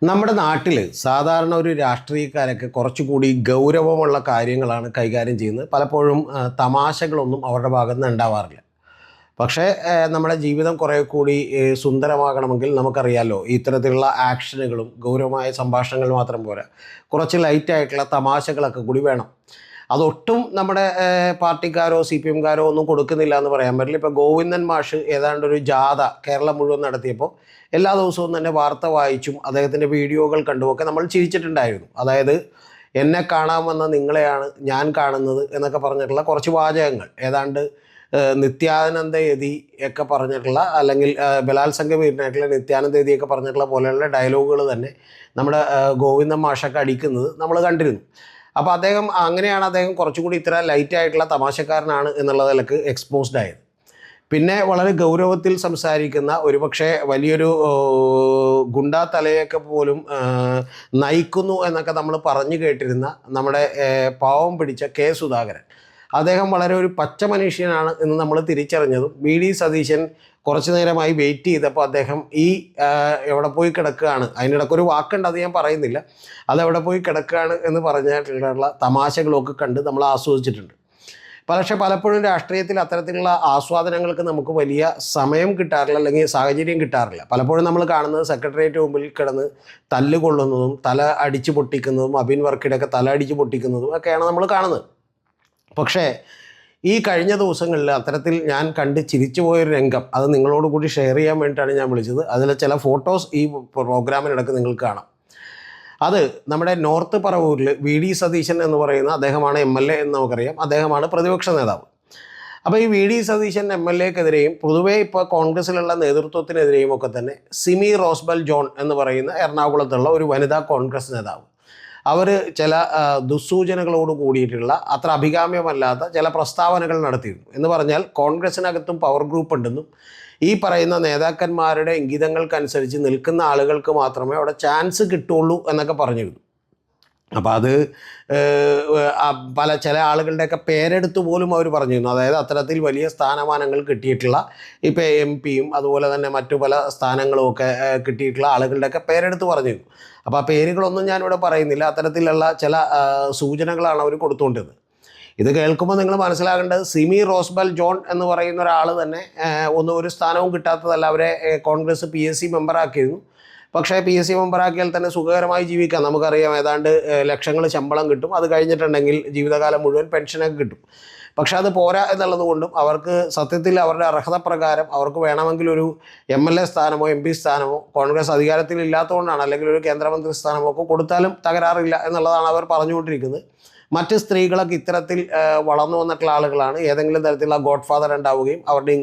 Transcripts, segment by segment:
നമ്മുടെ നാട്ടിൽ സാധാരണ ഒരു രാഷ്ട്രീയക്കാരൊക്കെ കുറച്ചുകൂടി ഗൗരവമുള്ള കാര്യങ്ങളാണ് കൈകാര്യം ചെയ്യുന്നത്. പലപ്പോഴും തമാശകളൊന്നും അവരുടെ ഭാഗത്ത് നിന്ന് ഉണ്ടാവാറില്ല. പക്ഷേ നമ്മുടെ ജീവിതം കുറേ കൂടി സുന്ദരമാകണമെങ്കിൽ നമുക്കറിയാമല്ലോ, ഇത്തരത്തിലുള്ള ആക്ഷനുകളും ഗൗരവമായ സംഭാഷണങ്ങൾ മാത്രം പോരാ, കുറച്ച് ലൈറ്റായിട്ടുള്ള തമാശകളൊക്കെ കൂടി വേണം. അതൊട്ടും നമ്മുടെ പാർട്ടിക്കാരോ സി പി എംകാരോ ഒന്നും കൊടുക്കുന്നില്ല എന്ന് പറയാൻ പറ്റില്ല. ഇപ്പോൾ ഗോവിന്ദൻ മാഷ് ഏതാണ്ടൊരു ജാഥ കേരളം മുഴുവൻ നടത്തിയപ്പോൾ എല്ലാ ദിവസവും തന്നെ വാർത്ത വായിച്ചും അദ്ദേഹത്തിൻ്റെ വീഡിയോകൾ കണ്ടുമൊക്കെ നമ്മൾ ചിരിച്ചിട്ടുണ്ടായിരുന്നു. അതായത് എന്നെ കാണാമെന്ന നിങ്ങളെയാണ് ഞാൻ കാണുന്നത് എന്നൊക്കെ പറഞ്ഞിട്ടുള്ള കുറച്ച് വാചകങ്ങൾ, ഏതാണ്ട് നിത്യാനന്ദ യതി ഒക്കെ പറഞ്ഞിട്ടുള്ള, അല്ലെങ്കിൽ ബലാത്സംഗ വീരനായിട്ടുള്ള നിത്യാനന്ദ യതിയൊക്കെ പറഞ്ഞിട്ടുള്ള പോലെയുള്ള ഡയലോഗുകൾ തന്നെ നമ്മുടെ ഗോവിന്ദൻ മാഷൊക്കെ അടിക്കുന്നത് നമ്മൾ കണ്ടിരുന്നു. അപ്പോൾ അദ്ദേഹം കുറച്ചുകൂടി ഇത്ര ലൈറ്റായിട്ടുള്ള തമാശക്കാരനാണ് എന്നുള്ളതിലൊക്കെ എക്സ്പോസ്ഡ് ആയത്. പിന്നെ വളരെ ഗൗരവത്തിൽ സംസാരിക്കുന്ന, ഒരുപക്ഷെ വലിയൊരു ഗുണ്ടാ തലയൊക്കെ പോലും നയിക്കുന്നു എന്നൊക്കെ നമ്മൾ പറഞ്ഞു കേട്ടിരുന്ന നമ്മുടെ പാവം പിടിച്ച കെ സുധാകരൻ, അദ്ദേഹം വളരെ ഒരു പച്ച മനുഷ്യനാണ് എന്ന് നമ്മൾ തിരിച്ചറിഞ്ഞതും വി.ഡി. സതീശൻ കുറച്ചു നേരമായി വെയിറ്റ് ചെയ്തപ്പോൾ അദ്ദേഹം എവിടെ പോയി കിടക്കുകയാണ്, അതിനിടയ്ക്കൊരു വാക്കുണ്ട്, അത് ഞാൻ പറയുന്നില്ല, അതെവിടെ പോയി കിടക്കുകയാണ് എന്ന് പറഞ്ഞിട്ടുള്ള തമാശകളൊക്കെ കണ്ട് നമ്മൾ ആസ്വദിച്ചിട്ടുണ്ട്. പക്ഷേ പലപ്പോഴും രാഷ്ട്രീയത്തിൽ അത്തരത്തിലുള്ള ആസ്വാദനങ്ങൾക്ക് നമുക്ക് വലിയ സമയം കിട്ടാറില്ല, അല്ലെങ്കിൽ സാഹചര്യം കിട്ടാറില്ല. പലപ്പോഴും നമ്മൾ കാണുന്നത് സെക്രട്ടേറിയറ്റ് മുമ്പിൽ കിടന്ന് തല്ലുകൊള്ളുന്നതും തല അടിച്ചു പൊട്ടിക്കുന്നതും അബിൻ വർക്കിയുടെയൊക്കെ തല അടിച്ചു പൊട്ടിക്കുന്നതും ഒക്കെയാണ് നമ്മൾ കാണുന്നത്. പക്ഷേ ഈ കഴിഞ്ഞ ദിവസങ്ങളിൽ അത്തരത്തിൽ ഞാൻ കണ്ട് ചിരിച്ചു പോയൊരു രംഗം, അത് നിങ്ങളോട് കൂടി ഷെയർ ചെയ്യാൻ വേണ്ടിയിട്ടാണ് ഞാൻ വിളിച്ചത്. അതിലെ ചില ഫോട്ടോസ് ഈ പ്രോഗ്രാമിനിടയ്ക്ക് നിങ്ങൾക്ക് കാണാം. അത് നമ്മുടെ നോർത്ത് പറവൂരിൽ വി.ഡി. സതീശൻ എന്ന് പറയുന്ന അദ്ദേഹമാണ് MLA എന്ന് നമുക്കറിയാം, അദ്ദേഹമാണ് പ്രതിപക്ഷ നേതാവ്. അപ്പോൾ ഈ വി.ഡി. സതീശൻ MLAക്കെതിരെയും പൊതുവേ ഇപ്പോൾ കോൺഗ്രസ്സിലുള്ള നേതൃത്വത്തിനെതിരെയും ഒക്കെ തന്നെ സിമി റോസ്ബൽ ജോൺ എന്ന് പറയുന്ന എറണാകുളത്തുള്ള ഒരു വനിതാ കോൺഗ്രസ് നേതാവ്, അവർ ചില ദുസ്സൂചനകളോട് കൂടിയിട്ടുള്ള അത്ര അഭികാമ്യമല്ലാത്ത ചില പ്രസ്താവനകൾ നടത്തിയിരുന്നു. എന്ന് പറഞ്ഞാൽ കോൺഗ്രസ്സിനകത്തും പവർ ഗ്രൂപ്പ് ഉണ്ടെന്നും ഈ പറയുന്ന നേതാക്കന്മാരുടെ ഇംഗിതങ്ങൾക്കനുസരിച്ച് നിൽക്കുന്ന ആളുകൾക്ക് മാത്രമേ അവിടെ ചാൻസ് കിട്ടുള്ളൂ എന്നൊക്കെ പറഞ്ഞിരുന്നു. അപ്പോൾ അത് ചില ആളുകളുടെയൊക്കെ പേരെടുത്ത് പോലും അവർ പറഞ്ഞിരുന്നു. അതായത് അത്തരത്തിൽ വലിയ സ്ഥാനമാനങ്ങൾ കിട്ടിയിട്ടുള്ള, ഇപ്പോൾ MP-യും അതുപോലെ തന്നെ മറ്റു പല സ്ഥാനങ്ങളുമൊക്കെ കിട്ടിയിട്ടുള്ള ആളുകളുടെയൊക്കെ പേരെടുത്ത് പറഞ്ഞിരുന്നു. അപ്പോൾ ആ പേരുകളൊന്നും ഞാനിവിടെ പറയുന്നില്ല. അത്തരത്തിലുള്ള ചില സൂചനകളാണ് അവർ കൊടുത്തുകൊണ്ടിരുന്നത്. ഇത് കേൾക്കുമ്പോൾ നിങ്ങൾ മനസ്സിലാക്കേണ്ടത്, സിമി റോസ്ബൽ ജോൺ എന്ന് പറയുന്ന ഒരാൾ തന്നെ ഒരു സ്ഥാനവും കിട്ടാത്തതല്ല, അവരെ കോൺഗ്രസ് PSC മെമ്പറാക്കിയിരുന്നു. പക്ഷേ PSC മെമ്പറാക്കിയാൽ തന്നെ സുഖകരമായി ജീവിക്കാം. നമുക്കറിയാം, ഏതാണ്ട് ലക്ഷങ്ങൾ ശമ്പളം കിട്ടും, അത് കഴിഞ്ഞിട്ടുണ്ടെങ്കിൽ ജീവിതകാലം മുഴുവൻ പെൻഷനൊക്കെ കിട്ടും. പക്ഷെ അത് പോരാ എന്നുള്ളത് കൊണ്ടും അവർക്ക് സത്യത്തിൽ അവരുടെ അർഹത പ്രകാരം അവർക്ക് വേണമെങ്കിൽ ഒരു MLA സ്ഥാനമോ MP സ്ഥാനമോ കോൺഗ്രസ് അധികാരത്തിൽ ഇല്ലാത്തതുകൊണ്ടാണ്, അല്ലെങ്കിൽ ഒരു കേന്ദ്രമന്ത്രി സ്ഥാനമോ ഒക്കെ കൊടുത്താലും തകരാറില്ല എന്നുള്ളതാണ് അവർ പറഞ്ഞുകൊണ്ടിരിക്കുന്നത്. മറ്റ് സ്ത്രീകളൊക്കെ ഇത്തരത്തിൽ വളർന്നു വന്നിട്ടുള്ള ആളുകളാണ്. ഏതെങ്കിലും തരത്തിലുള്ള ഗോഡ് ഫാദർ ഉണ്ടാവുകയും അവരുടെ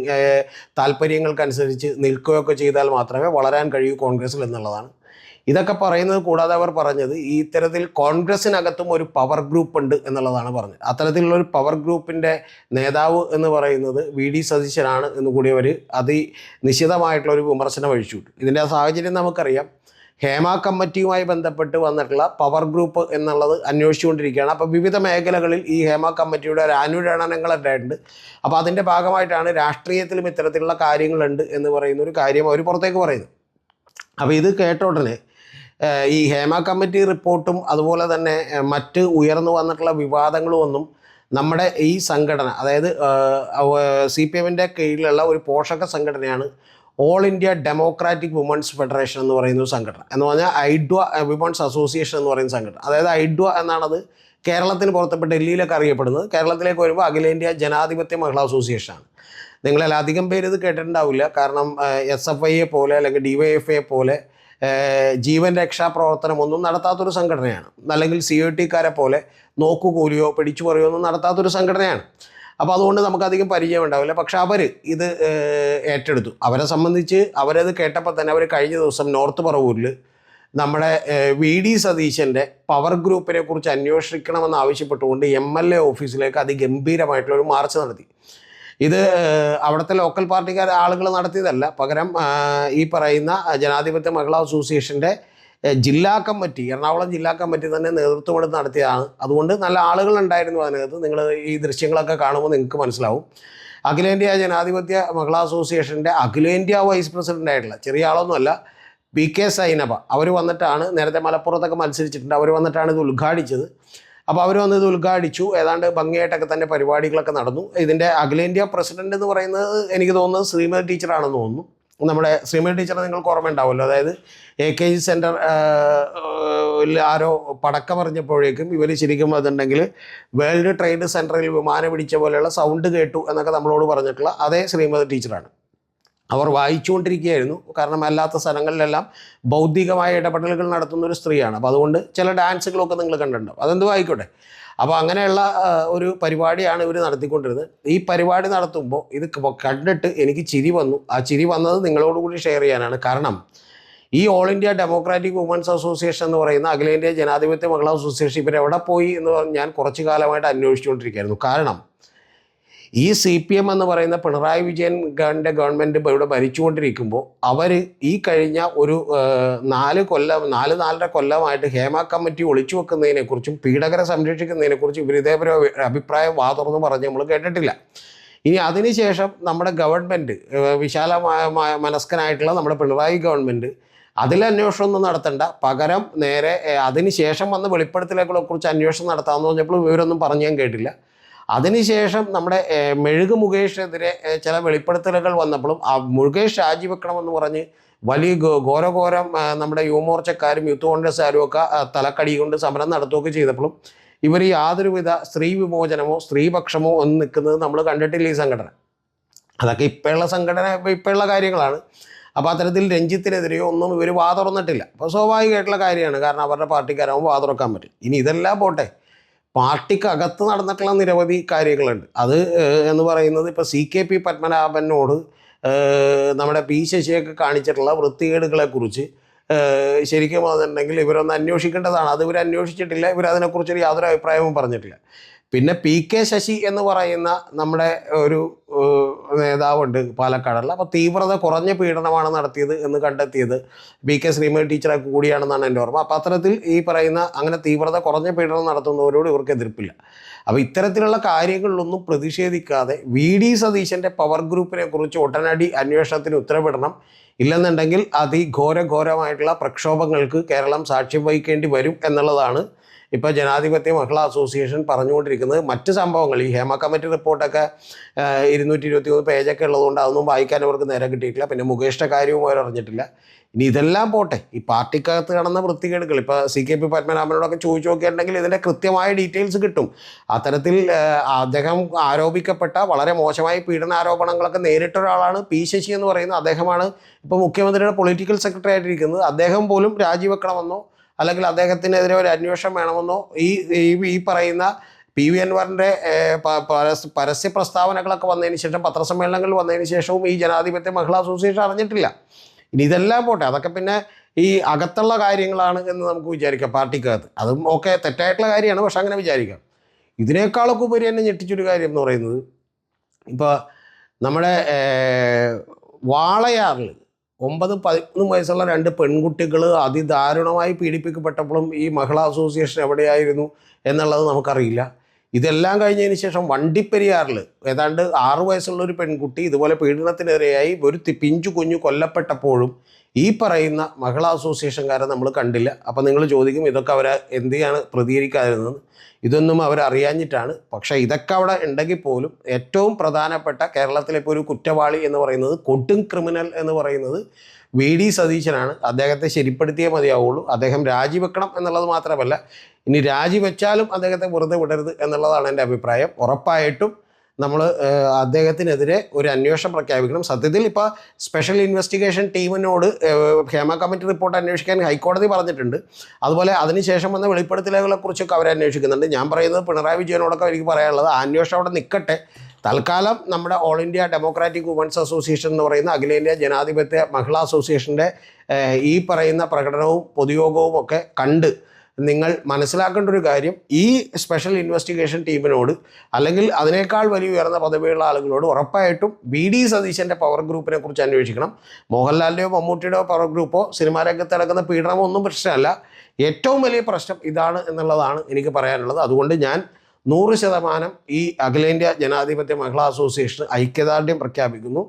താല്പര്യങ്ങൾക്കനുസരിച്ച് നിൽക്കുകയൊക്കെ ചെയ്താൽ മാത്രമേ വളരാൻ കഴിയൂ കോൺഗ്രസ്സിൽ എന്നുള്ളതാണ്. ഇതൊക്കെ പറയുന്നത് കൂടാതെ അവർ പറഞ്ഞത് ഈ ഇത്തരത്തിൽ കോൺഗ്രസ്സിനകത്തും ഒരു പവർ ഗ്രൂപ്പ് ഉണ്ട് എന്നുള്ളതാണ് പറഞ്ഞത്. അത്തരത്തിലുള്ളൊരു പവർ ഗ്രൂപ്പിൻ്റെ നേതാവ് എന്ന് പറയുന്നത് വി.ഡി. സതീശനാണ് എന്ന് കൂടി അവർ നിശ്ചിതമായിട്ടുള്ളൊരു വിമർശനം അഴിച്ചുവിട്ടു. ഇതിൻ്റെ സാഹചര്യം നമുക്കറിയാം. ഹേമ കമ്മിറ്റിയുമായി ബന്ധപ്പെട്ട് വന്നിട്ടുള്ള പവർ ഗ്രൂപ്പ് എന്നുള്ളത് അന്വേഷിച്ചുകൊണ്ടിരിക്കുകയാണ്. അപ്പോൾ വിവിധ മേഖലകളിൽ ഈ ഹേമ കമ്മിറ്റിയുടെ ഒരു അനുരണനങ്ങൾ ഉണ്ടായിട്ടുണ്ട്. അപ്പോൾ അതിൻ്റെ ഭാഗമായിട്ടാണ് രാഷ്ട്രീയത്തിലും ഇത്തരത്തിലുള്ള കാര്യങ്ങളുണ്ട് എന്ന് പറയുന്ന ഒരു കാര്യം അവർ പുറത്തേക്ക് പറയുന്നത്. അപ്പോൾ ഇത് കേട്ട ഉടനെ ഈ ഹേമ കമ്മിറ്റി റിപ്പോർട്ടും അതുപോലെ തന്നെ മറ്റ് ഉയർന്നു വന്നിട്ടുള്ള വിവാദങ്ങളും ഒന്നും നമ്മുടെ ഈ സംഘടന, അതായത് CPM-ൻ്റെ കീഴിലുള്ള ഒരു പോഷക സംഘടനയാണ് All India Democratic Women's Federation എന്ന് പറയുന്ന ഒരു സംഘടന. എന്ന് പറഞ്ഞാൽ ഐഡ്വ വിമൺസ് അസോസിയേഷൻ എന്ന് പറയുന്ന സംഘടന. അതായത് ഐഡ്വ എന്നാണത് കേരളത്തിന് പുറത്ത് ഡൽഹിയിലൊക്കെ അറിയപ്പെടുന്നത്. കേരളത്തിലേക്ക് വരുമ്പോൾ അഖിലേന്ത്യാ ജനാധിപത്യ മഹിളാ അസോസിയേഷനാണ്. നിങ്ങളെല്ലാം അധികം പേര് ഇത് കേട്ടിട്ടുണ്ടാവില്ല. കാരണം SFIയെ പോലെ അല്ലെങ്കിൽ DYFIയെ പോലെ ജീവൻ രക്ഷാപ്രവർത്തനമൊന്നും നടത്താത്തൊരു സംഘടനയാണ്. അല്ലെങ്കിൽ COT-കാരെ പോലെ നോക്കുകൂലിയോ പിടിച്ചു പറയുകയോ ഒന്നും നടത്താത്തൊരു സംഘടനയാണ്. അപ്പോൾ അതുകൊണ്ട് നമുക്കധികം പരിചയം ഉണ്ടാവില്ല. പക്ഷെ അവർ ഇത് ഏറ്റെടുത്തു. അവരെ സംബന്ധിച്ച് അവരത് കേട്ടപ്പോൾ തന്നെ അവർ കഴിഞ്ഞ ദിവസം നോർത്ത് പറവൂരിൽ നമ്മുടെ വി.ഡി. സതീശൻ്റെ പവർ ഗ്രൂപ്പിനെ കുറിച്ച് അന്വേഷിക്കണമെന്ന് ആവശ്യപ്പെട്ടുകൊണ്ട് MLA ഓഫീസിലേക്ക് അതിഗംഭീരമായിട്ടുള്ളൊരു മാർച്ച് നടത്തി. ഇത് അവിടുത്തെ ലോക്കൽ പാർട്ടിക്കാർ ആളുകൾ നടത്തിയതല്ല, പകരം ഈ പറയുന്ന ജനാധിപത്യ മഹിളാ അസോസിയേഷൻ്റെ ജില്ലാ കമ്മിറ്റി, എറണാകുളം ജില്ലാ കമ്മിറ്റി തന്നെ നേതൃത്വം എടുത്ത് നടത്തിയതാണ്. അതുകൊണ്ട് നല്ല ആളുകളുണ്ടായിരുന്നു അതിനകത്ത്. നിങ്ങൾ ഈ ദൃശ്യങ്ങളൊക്കെ കാണുമ്പോൾ നിങ്ങൾക്ക് മനസ്സിലാവും. അഖിലേന്ത്യാ ജനാധിപത്യ മഹിളാ അസോസിയേഷൻ്റെ അഖിലേന്ത്യാ വൈസ് പ്രസിഡൻ്റായിട്ടുള്ള ചെറിയ ആളൊന്നുമല്ല, PK സൈനബ അവർ വന്നിട്ടാണ്, നേരത്തെ മലപ്പുറത്തൊക്കെ മത്സരിച്ചിട്ടുണ്ട്, അവർ വന്നിട്ടാണ് ഇത് ഉദ്ഘാടിച്ചത്. അപ്പോൾ അവർ വന്ന് ഇത് ഉദ്ഘാടിച്ചു. ഏതാണ്ട് ഭംഗിയായിട്ടൊക്കെ തന്നെ പരിപാടികളൊക്കെ നടന്നു. ഇതിൻ്റെ അഖിലേന്ത്യാ പ്രസിഡന്റ് എന്ന് പറയുന്നത് എനിക്ക് തോന്നുന്നത് ശ്രീമതി ടീച്ചറാണെന്ന് തോന്നുന്നു. നമ്മുടെ ശ്രീമതി ടീച്ചറെ നിങ്ങൾക്ക് ഓർമ്മ ഉണ്ടാവുമല്ലോ. അതായത് AKG സെൻറ്റർ ആരോ പടക്കം പറഞ്ഞപ്പോഴേക്കും ഇവർ ശരിക്കും അതുണ്ടെങ്കിൽ വേൾഡ് ട്രേഡ് സെൻറ്ററിൽ വിമാനം പിടിച്ച പോലെയുള്ള സൗണ്ട് കേട്ടു എന്നൊക്കെ നമ്മളോട് പറഞ്ഞിട്ടുള്ള അതേ ശ്രീമതി ടീച്ചറാണ്. അവർ വായിച്ചുകൊണ്ടിരിക്കുകയായിരുന്നു. കാരണം അല്ലാത്ത സ്ഥലങ്ങളിലെല്ലാം ബൗദ്ധികമായ ഇടപെടലുകൾ നടത്തുന്ന ഒരു സ്ത്രീയാണ്. അപ്പോൾ അതുകൊണ്ട് ചില ഡാൻസുകളൊക്കെ നിങ്ങൾ കണ്ടിട്ടുണ്ടാവും. അതെന്തും ആയിക്കോട്ടെ. അപ്പോൾ അങ്ങനെയുള്ള ഒരു പരിപാടിയാണ് ഇവർ നടത്തിക്കൊണ്ടിരുന്നത്. ഈ പരിപാടി നടത്തുമ്പോൾ ഇത് കണ്ടിട്ട് എനിക്ക് ചിരി വന്നു. ആ ചിരി വന്നത് നിങ്ങളോട് കൂടി ഷെയർ ചെയ്യാനാണ്. കാരണം ഈ All India democratic women's Association എന്ന് പറയുന്ന അഖിലേന്ത്യാ ജനാധിപത്യ മഹിളാ അസോസിയേഷൻ ഇവരെവിടെ പോയി എന്ന് ഞാൻ കുറച്ച് കാലമായിട്ട് അന്വേഷിച്ചുകൊണ്ടിരിക്കുകയായിരുന്നു. കാരണം ഈ CPM എന്ന് പറയുന്ന പിണറായി വിജയൻ ഗവൺമെൻറ് ഇവിടെ ഭരിച്ചുകൊണ്ടിരിക്കുമ്പോൾ അവർ ഈ കഴിഞ്ഞ ഒരു 4-4.5 കൊല്ലമായിട്ട് ഹേമ കമ്മിറ്റി ഒളിച്ചു വെക്കുന്നതിനെക്കുറിച്ചും പീഡകരെ സംരക്ഷിക്കുന്നതിനെക്കുറിച്ചും ഇവർ ഇതേപോലെ അഭിപ്രായം വാതുറന്ന് പറഞ്ഞ് നമ്മൾ കേട്ടിട്ടില്ല. ഇനി അതിനുശേഷം നമ്മുടെ ഗവൺമെൻറ്, വിശാലമായ മനസ്കനായിട്ടുള്ള നമ്മുടെ പിണറായി ഗവൺമെൻറ് അതിലന്വേഷണമൊന്നും നടത്തണ്ട, പകരം നേരെ അതിനുശേഷം വന്ന വെളിപ്പെടുത്തലുകളെക്കുറിച്ച് അന്വേഷണം നടത്താമെന്ന് പറഞ്ഞപ്പോൾ ഇവരൊന്നും പറഞ്ഞു ഞാൻ കേട്ടില്ല. അതിനുശേഷം നമ്മുടെ മെഴുക് മുകേഷിനെതിരെ ചില വെളിപ്പെടുത്തലുകൾ വന്നപ്പോഴും ആ മുകേഷ് രാജിവെക്കണമെന്ന് പറഞ്ഞ് വലിയ ഘോരഘോരം നമ്മുടെ യുവമോർച്ചക്കാരും യൂത്ത് കോൺഗ്രസ്സുകാരും ഒക്കെ തലക്കടി കൊണ്ട് സമരം നടത്തുകയൊക്കെ ചെയ്തപ്പോഴും ഇവർ യാതൊരുവിധ സ്ത്രീ വിമോചനമോ സ്ത്രീപക്ഷമോ ഒന്നും നിൽക്കുന്നത് നമ്മൾ കണ്ടിട്ടില്ല. ഈ സംഘടന അതൊക്കെ ഇപ്പോഴുള്ള സംഘടന, ഇപ്പോഴുള്ള കാര്യങ്ങളാണ്. അപ്പോൾ അത്തരത്തിൽ രഞ്ജിത്തിനെതിരെയോ ഒന്നും ഇവർ വാതുറന്നിട്ടില്ല. അപ്പോൾ സ്വാഭാവികമായിട്ടുള്ള കാര്യമാണ്. കാരണം അവരുടെ പാർട്ടിക്കാരാകുമ്പോൾ വാതുറക്കാൻ പറ്റും. ഇനി ഇതെല്ലാം പോട്ടെ, പാർട്ടിക്കകത്ത് നടന്നിട്ടുള്ള നിരവധി കാര്യങ്ങളുണ്ട്. അത് എന്ന് പറയുന്നത് ഇപ്പോൾ CKP പത്മനാഭനോട് നമ്മുടെ P ശശിയൊക്കെ കാണിച്ചിട്ടുള്ള വൃത്തികേടുകളെക്കുറിച്ച് ശരിക്കും അതുണ്ടെങ്കിൽ ഇവരൊന്ന് അന്വേഷിക്കേണ്ടതാണ്. അത് ഇവർ അന്വേഷിച്ചിട്ടില്ല. ഇവരതിനെക്കുറിച്ചൊരു യാതൊരു അഭിപ്രായവും പറഞ്ഞിട്ടില്ല. പിന്നെ PK ശശി എന്ന് പറയുന്ന നമ്മുടെ ഒരു നേതാവുണ്ട് പാലക്കാടുള്ള. അപ്പോൾ തീവ്രത കുറഞ്ഞ പീഡനമാണ് നടത്തിയത് എന്ന് കണ്ടെത്തിയത് PK ശ്രീമതി ടീച്ചറെ കൂടിയാണെന്നാണ് എൻ്റെ ഓർമ്മ. അപ്പോൾ അത്തരത്തിൽ ഈ പറയുന്ന അങ്ങനെ തീവ്രത കുറഞ്ഞ പീഡനം നടത്തുന്നവരോട് ഇവർക്ക് എതിർപ്പില്ല. അപ്പോൾ ഇത്തരത്തിലുള്ള കാര്യങ്ങളിലൊന്നും പ്രതിഷേധിക്കാതെ VD സതീശൻ്റെ പവർ ഗ്രൂപ്പിനെ കുറിച്ച് ഉടനടി അന്വേഷണത്തിന് ഉത്തരവിടണം. ഇല്ലെന്നുണ്ടെങ്കിൽ അതിഘോരഘോരമായിട്ടുള്ള പ്രക്ഷോഭങ്ങൾക്ക് കേരളം സാക്ഷ്യം വഹിക്കേണ്ടി വരും എന്നുള്ളതാണ് ഇപ്പോൾ ജനാധിപത്യ മഹിളാ അസോസിയേഷൻ പറഞ്ഞുകൊണ്ടിരിക്കുന്നത്. മറ്റ് സംഭവങ്ങൾ ഈ ഹേമ കമ്മിറ്റി റിപ്പോർട്ടൊക്കെ 223 പേജൊക്കെ ഉള്ളതുകൊണ്ട് അതൊന്നും വായിക്കാൻ അവർക്ക് നേരം കിട്ടിയിട്ടില്ല. പിന്നെ മുകേഷിൻ്റെ കാര്യവും അവർ അറിഞ്ഞിട്ടില്ല. ഇനി ഇതെല്ലാം പോട്ടെ, ഈ പാർട്ടിക്കകത്ത് നടന്ന വൃത്തികേടുകൾ ഇപ്പോൾ CKP പത്മനാഭനോടൊക്കെ ചോദിച്ചു നോക്കിയിട്ടുണ്ടെങ്കിൽ ഇതിൻ്റെ കൃത്യമായ ഡീറ്റെയിൽസ് കിട്ടും. അത്തരത്തിൽ അദ്ദേഹം ആരോപിക്കപ്പെട്ട വളരെ മോശമായ പീഡനാരോപണങ്ങളൊക്കെ നേരിട്ടൊരാളാണ് P ശശി എന്ന് പറയുന്നത്. അദ്ദേഹമാണ് ഇപ്പോൾ മുഖ്യമന്ത്രിയുടെ പൊളിറ്റിക്കൽ സെക്രട്ടറി ആയിട്ടിരിക്കുന്നത്. അദ്ദേഹം പോലും രാജിവെക്കണമെന്നോ അല്ലെങ്കിൽ അദ്ദേഹത്തിനെതിരെ ഒരു അന്വേഷണം വേണമെന്നോ ഈ പറയുന്ന PV അൻവറിൻ്റെ പരസ്യ പ്രസ്താവനകളൊക്കെ വന്നതിന് ശേഷം, പത്രസമ്മേളനങ്ങൾ വന്നതിന് ശേഷവും ഈ ജനാധിപത്യ മഹിളാ അസോസിയേഷൻ അറിഞ്ഞിട്ടില്ല. ഇനി ഇതെല്ലാം പോട്ടെ, അതൊക്കെ പിന്നെ ഈ അകത്തുള്ള കാര്യങ്ങളാണ് എന്ന് നമുക്ക് വിചാരിക്കാം. പാർട്ടിക്കകത്ത് അതും ഒക്കെ തെറ്റായിട്ടുള്ള കാര്യമാണ്, പക്ഷെ അങ്ങനെ വിചാരിക്കാം. ഇതിനേക്കാളൊക്കെ ഉപരി എന്നെ ഞെട്ടിച്ചൊരു കാര്യം എന്ന് പറയുന്നത്, ഇപ്പോൾ നമ്മുടെ വാളയാറിൽ 9-13 വയസ്സുള്ള 2 പെൺകുട്ടികൾ അതിദാരുണമായി പീഡിപ്പിക്കപ്പെട്ടപ്പോഴും ഈ മഹിളാ അസോസിയേഷൻ എവിടെയായിരുന്നു എന്നുള്ളത് നമുക്കറിയില്ല. ഇതെല്ലാം കഴിഞ്ഞതിന് ശേഷം വണ്ടിപ്പെരിയാറിൽ ഏതാണ്ട് 6 വയസ്സുള്ള ഒരു പെൺകുട്ടി ഇതുപോലെ പീഡനത്തിനിരയായി ഒരു പിഞ്ചു കുഞ്ഞു കൊല്ലപ്പെട്ടപ്പോഴും ഈ പറയുന്ന മഹിളാ അസോസിയേഷൻകാരെ നമ്മൾ കണ്ടില്ല. അപ്പോൾ നിങ്ങൾ ചോദിക്കും ഇതൊക്കെ അവരെ എന്തിനാണ് പ്രതികരിക്കാതിരുന്നത്? ഇതൊന്നും അവരറിയാഞ്ഞിട്ടാണ്. പക്ഷേ ഇതൊക്കെ അവിടെ ഉണ്ടെങ്കിൽ പോലും ഏറ്റവും പ്രധാനപ്പെട്ട കേരളത്തിലെ ഇപ്പോൾ ഒരു കുറ്റവാളി എന്ന് പറയുന്നത്, കൊടും ക്രിമിനൽ എന്ന് പറയുന്നത് VD സതീശനാണ്. അദ്ദേഹത്തെ ശരിപ്പെടുത്തിയേ മതിയാവുള്ളൂ. അദ്ദേഹം രാജിവെക്കണം എന്നുള്ളത് മാത്രമല്ല, ഇനി രാജിവെച്ചാലും അദ്ദേഹത്തെ വെറുതെ വിടരുത് എന്നുള്ളതാണ് എൻ്റെ അഭിപ്രായം. ഉറപ്പായിട്ടും നമ്മൾ അദ്ദേഹത്തിനെതിരെ ഒരു അന്വേഷണം പ്രഖ്യാപിക്കണം. സത്യത്തിൽ ഇപ്പോൾ സ്പെഷ്യൽ ഇൻവെസ്റ്റിഗേഷൻ ടീമിനോട് ഹേമ കമ്മിറ്റി റിപ്പോർട്ട് അന്വേഷിക്കാൻ ഹൈക്കോടതി പറഞ്ഞിട്ടുണ്ട്. അതുപോലെ അതിനുശേഷം വന്ന വെളിപ്പെടുത്തലുകളെക്കുറിച്ചൊക്കെ അവർ അന്വേഷിക്കുന്നുണ്ട്. ഞാൻ പറയുന്നത് പിണറായി വിജയനോടൊക്കെ എനിക്ക് പറയാനുള്ളത്, ആ അന്വേഷണം അവിടെ നിൽക്കട്ടെ. തൽക്കാലം നമ്മുടെ All India democratic women's Association എന്ന് പറയുന്ന അഖിലേന്ത്യാ ജനാധിപത്യ മഹിളാ അസോസിയേഷൻ്റെ ഈ പറയുന്ന പ്രകടനവും പൊതുയോഗവും ഒക്കെ കണ്ട് നിങ്ങൾ മനസ്സിലാക്കേണ്ട ഒരു കാര്യം, ഈ സ്പെഷ്യൽ ഇൻവെസ്റ്റിഗേഷൻ ടീമിനോട് അല്ലെങ്കിൽ അതിനേക്കാൾ വലിയ ഉയർന്ന പദവിയുള്ള ആളുകളോട് ഉറപ്പായിട്ടും VD സതീശൻ്റെ പവർ ഗ്രൂപ്പിനെ കുറിച്ച് അന്വേഷിക്കണം. മോഹൻലാലിൻ്റെയോ മമ്മൂട്ടിയുടെയോ പവർ ഗ്രൂപ്പോ സിനിമാ രംഗത്ത് നടക്കുന്ന പീഡനമോ ഒന്നും പ്രശ്നമല്ല. ഏറ്റവും വലിയ പ്രശ്നം ഇതാണ് എന്നുള്ളതാണ് എനിക്ക് പറയാനുള്ളത്. അതുകൊണ്ട് ഞാൻ 100% ഈ അഖിലേന്ത്യാ ജനാധിപത്യ മഹിളാ അസോസിയേഷൻ ഐക്യദാർഢ്യം പ്രഖ്യാപിക്കുന്നു.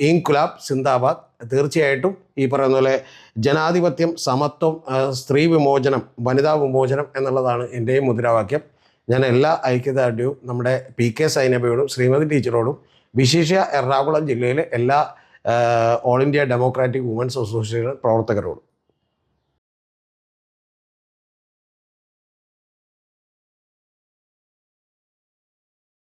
ഇൻകുലാബ് സിന്ദാബാദ്. തീർച്ചയായിട്ടും ഈ പറയുന്ന പോലെ ജനാധിപത്യം, സമത്വം, സ്ത്രീ വിമോചനം, വനിതാ വിമോചനം എന്നുള്ളതാണ് എൻ്റെയും മുദ്രാവാക്യം. ഞാൻ എല്ലാ ഐക്യദാർഢ്യവും നമ്മുടെ PK സൈനബയോടും ശ്രീമതി ടീച്ചറോടും വിശേഷ്യ എറണാകുളം ജില്ലയിലെ എല്ലാ all India democratic women's association പ്രവർത്തകരോടും